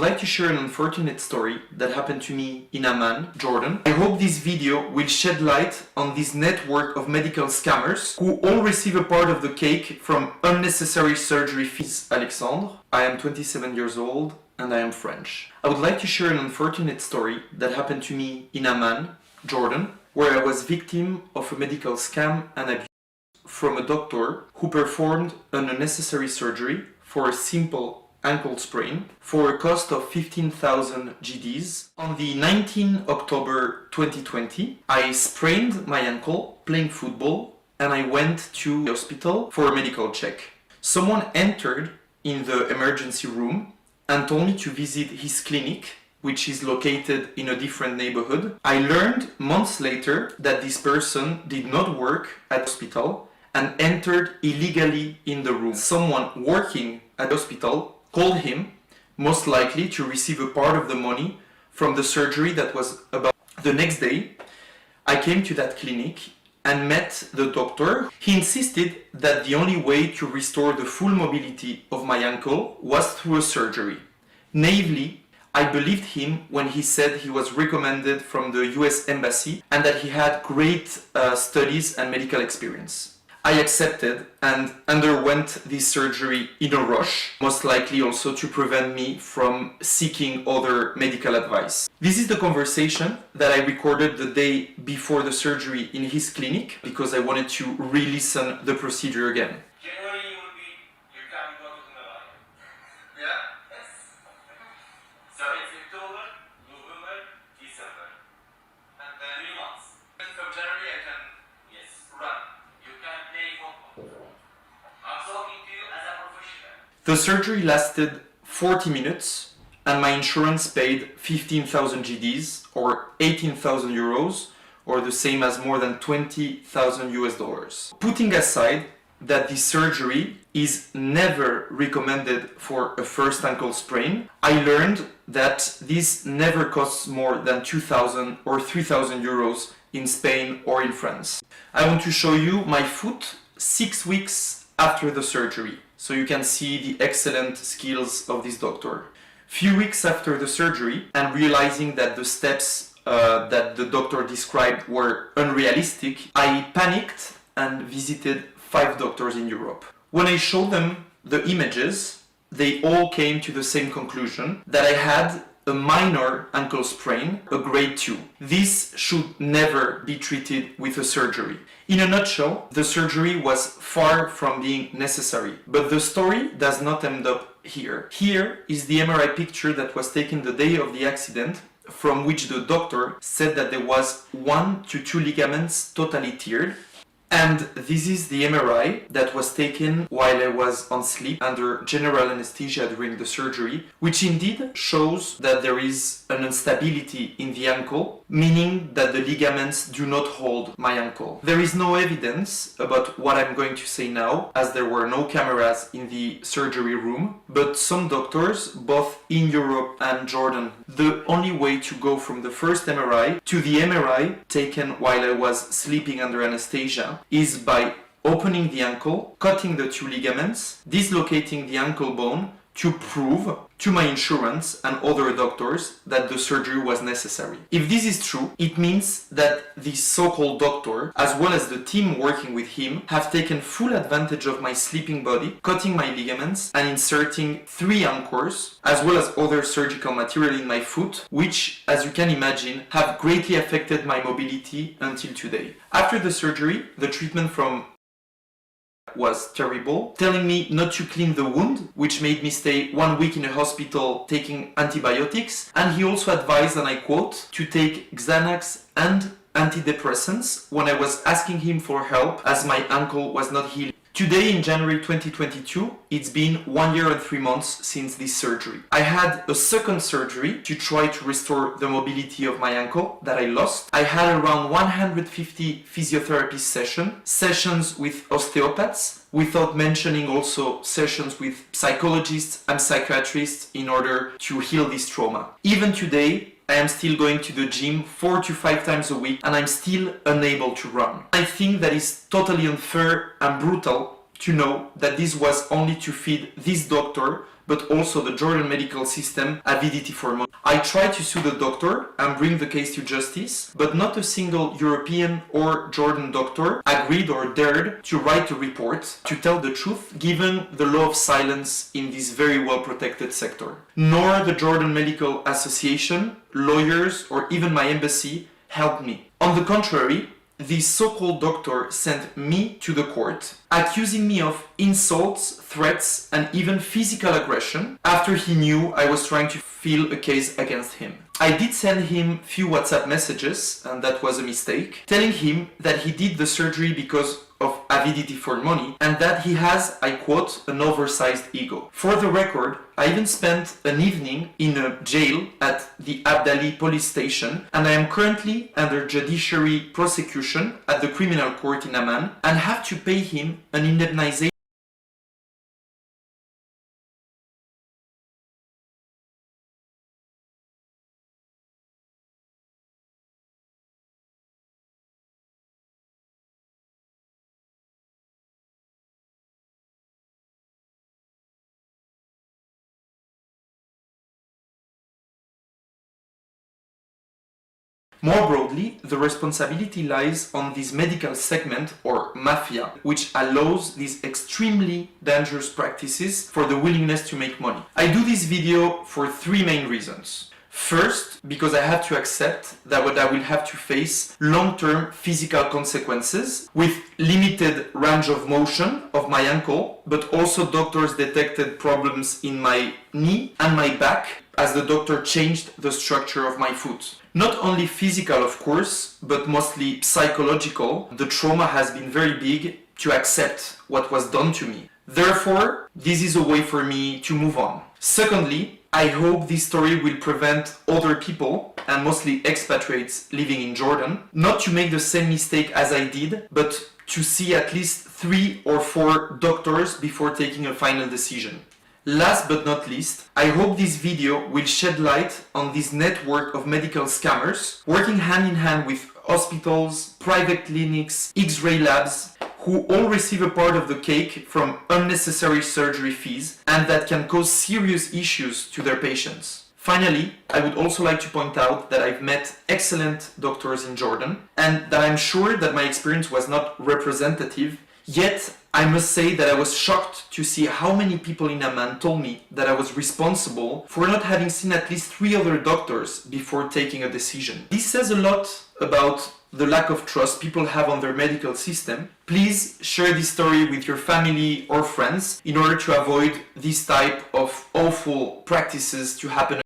would like to share an unfortunate story that happened to me in Amman, Jordan. I hope this video will shed light on this network of medical scammers who all receive a part of the cake from unnecessary surgery fees. Alexandre, I am 27 years old and I am French. I would like to share an unfortunate story that happened to me in Amman, Jordan, where I was victim of a medical scam and abuse from a doctor who performed an unnecessary surgery for a simple ankle sprain for a cost of 15,000 GDs. On the 19th October 2020, I sprained my ankle playing football and I went to the hospital for a medical check. Someone entered in the emergency room and told me to visit his clinic, which is located in a different neighborhood. I learned months later that this person did not work at the hospital and entered illegally in the room. Someone working at the hospital called him, most likely to receive a part of the money from the surgery that was about. The next day, I came to that clinic and met the doctor. He insisted that the only way to restore the full mobility of my ankle was through a surgery. Naively, I believed him when he said he was recommended from the US Embassy and that he had great studies and medical experience. I accepted and underwent this surgery in a rush, most likely also to prevent me from seeking other medical advice. This is the conversation that I recorded the day before the surgery in his clinic because I wanted to re-listen the procedure again. January will be, you can go to the line. Yeah? Yes. So it's October, November, December. And then 3 months. From January I can, yes, run. I'm talking to you as a professional. The surgery lasted 40 minutes and my insurance paid 15,000 GDs or 18,000 euros or the same as more than 20,000 US dollars. Putting aside that this surgery is never recommended for a first ankle sprain, I learned that this never costs more than 2,000 or 3,000 euros in Spain or in France. I want to show you my foot 6 weeks after the surgery, so you can see the excellent skills of this doctor. Few weeks after the surgery, and realizing that the steps that the doctor described were unrealistic, I panicked and visited 5 doctors in Europe. When I showed them the images, they all came to the same conclusion, that I had a minor ankle sprain, a grade 2. This should never be treated with a surgery. In a nutshell, the surgery was far from being necessary, but the story does not end up here. Here is the MRI picture that was taken the day of the accident, from which the doctor said that there was 1 to 2 ligaments totally teared. And this is the MRI that was taken while I was on sleep under general anesthesia during the surgery, which indeed shows that there is an instability in the ankle, meaning that the ligaments do not hold my ankle. There is no evidence about what I'm going to say now, as there were no cameras in the surgery room, but some doctors, both in Europe and Jordan, the only way to go from the first MRI to the MRI taken while I was sleeping under anesthesia is by opening the ankle, cutting the 2 ligaments, dislocating the ankle bone to prove to my insurance and other doctors that the surgery was necessary. If this is true, it means that this so-called doctor, as well as the team working with him, have taken full advantage of my sleeping body, cutting my ligaments and inserting 3 anchors, as well as other surgical material in my foot, which, as you can imagine, have greatly affected my mobility until today. After the surgery, the treatment from was terrible, telling me not to clean the wound, which made me stay 1 week in a hospital taking antibiotics, and he also advised, and I quote, to take Xanax and antidepressants when I was asking him for help as my ankle was not healing. Today, in January 2022, it's been 1 year and 3 months since this surgery. I had a second surgery to try to restore the mobility of my ankle that I lost. I had around 150 physiotherapy sessions with osteopaths, without mentioning also sessions with psychologists and psychiatrists in order to heal this trauma. Even today, I am still going to the gym 4 to 5 times a week and I'm still unable to run. I think that is totally unfair and brutal to know that this was only to feed this doctor, but also the Jordan medical system avidity for money. I tried to sue the doctor and bring the case to justice, but not a single European or Jordan doctor agreed or dared to write a report to tell the truth, given the law of silence in this very well protected sector. Nor the Jordan Medical Association, lawyers, or even my embassy helped me. On the contrary, this so-called doctor sent me to the court, accusing me of insults, threats, and even physical aggression after he knew I was trying to file a case against him. I did send him few WhatsApp messages, and that was a mistake, telling him that he did the surgery because of avidity for money and that he has, I quote, an oversized ego. For the record, I even spent an evening in a jail at the Abdali police station, and I am currently under judiciary prosecution at the criminal court in Amman and have to pay him an indemnization More broadly, the responsibility lies on this medical segment or mafia, which allows these extremely dangerous practices for the willingness to make money. I do this video for three main reasons. First, because I have to accept that I will have to face long-term physical consequences with limited range of motion of my ankle, but also doctors detected problems in my knee and my back as the doctor changed the structure of my foot. Not only physical, of course, but mostly psychological. The trauma has been very big to accept what was done to me. Therefore, this is a way for me to move on. Secondly, I hope this story will prevent other people, and mostly expatriates living in Jordan, not to make the same mistake as I did, but to see at least 3 or 4 doctors before taking a final decision. Last but not least, I hope this video will shed light on this network of medical scammers working hand in hand with hospitals, private clinics, X-ray labs, who all receive a part of the cake from unnecessary surgery fees and that can cause serious issues to their patients. Finally, I would also like to point out that I've met excellent doctors in Jordan and that I'm sure that my experience was not representative, yet I must say that I was shocked to see how many people in Amman told me that I was responsible for not having seen at least 3 other doctors before taking a decision. This says a lot about the lack of trust people have on their medical system. Please share this story with your family or friends in order to avoid this type of awful practices to happen.